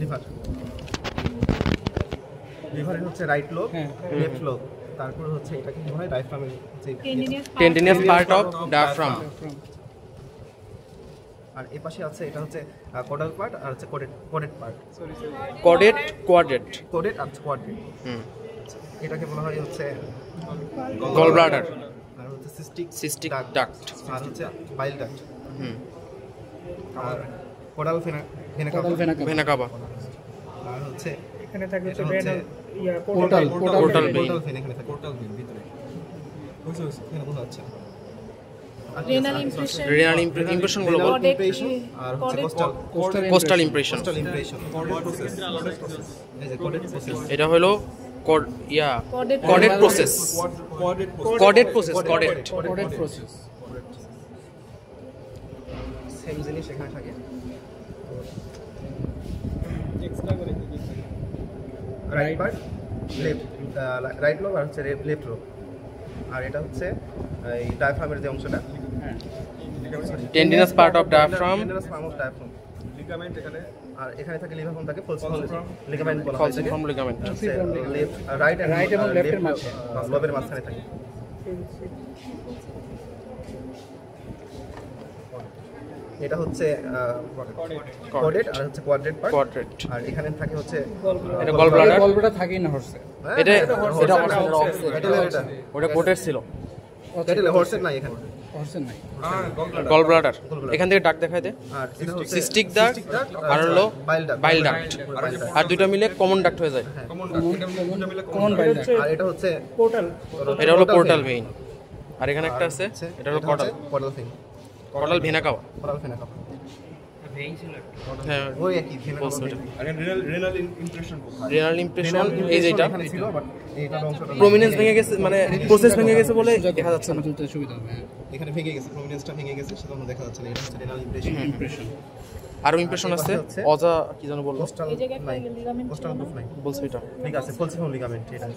Liver লিভারের হচ্ছে right lobe, left lobe, তারপর হচ্ছে এটা কি হয় ডায়াফ্রামের যে টেন্ডিনিয়াস পার্ট অফ ডায়াফ্রাম। আর এই পাশে আছে এটা হচ্ছে কোডাল পার্ট আর হচ্ছে coded part. Coded quadrate coded আর কোয়াড্রেট। এটাকে বলা হয় হচ্ছে গল ব্লাডার আর হচ্ছে সিস্টিক ডাক্ট আর হচ্ছে বাইল ডাক্ট। আর কোডাল ভেনা কাভা আর হচ্ছে এখানে থাকে এটা হচ্ছে হচ্ছে পোর্টাল ভেইন। ভেন এখানে থাকে পোর্টাল ভেন ভিতরে এখানে বোঝা যাচ্ছে রেনাল ইমপ্রেশন গুলো বল। আর হচ্ছে কোস্টাল ইমপ্রেশন। এই যে কোডেড প্রসেস, এটা হলো কোডেড প্রসেস। সেম জিনিস এখানে থাকে। রাইট পার্ট রাইট লোব আর হচ্ছে লেফট লোব। আর এটা হচ্ছে এই ডায়াফ্রামের যে অংশটা, tendinous part of diaphragm. Ligament এখানে, আর এখানে থাকে লিভার থাকে ফলসিফর্ম লিগামেন্ট বলা হয়। ফলসিফর্ম লিগামেন্ট লেফট রাইট এবং লেফটের মাঝখানে লোবের মাঝখানে থাকে। এটা হচ্ছে কোডেড আর হচ্ছে কোয়াড্রেট পার্ট। আর এখানে থাকে হচ্ছে এটা গল ব্লাডার। গলব্লাডার থাকেই না হর্সে। এটা এটা ওটা কোটের ছিল। এটা হর্সের নাই, এখানে হর্সে নাই। গল ব্লাডার এখান থেকে ডাক দেখাই দে। আর এটা হচ্ছে সিস্টিক ডাক্ট আর হলো বাইল ডাক্ট। আর দুটো মিলে কমন ডাক্ট হয়ে যায়। কমন বাইল। আর এটা হচ্ছে পোর্টাল। এটা হলো পোর্টাল ভেইন। আর এখানে একটা আছে, এটা হলো caudal vein. Caudal vena cava. Caudal vena cava হ্যাঁ, ওই একই ভেন বলছো এটা। আর রেনাল ইমপ্রেশন রেনাল ইমপ্রেশন এই যে এটা এখানে ছিল, বাট এইটা অংশটা প্রমিনেন্স ভেঙে গেছে, মানে প্রসেস ভেঙে গেছে বলে দেখা যাচ্ছে না। সুবিধা হবে। এখানে ভেঙে গেছে, প্রমিনেন্সটা ভেঙে গেছে, সেজন্য দেখা যাচ্ছে না। এটা হচ্ছে রেনাল ইমপ্রেশন। আরো ইমপ্রেশন আছে, অজা কি যেন বললো, কোস্টাল এই জায়গায় একটা লিগামেন্ট কোস্টাল গ্রুপ নাই বলছো এটা। ঠিক আছে, ফলসিফর্ম লিগামেন্ট এটা।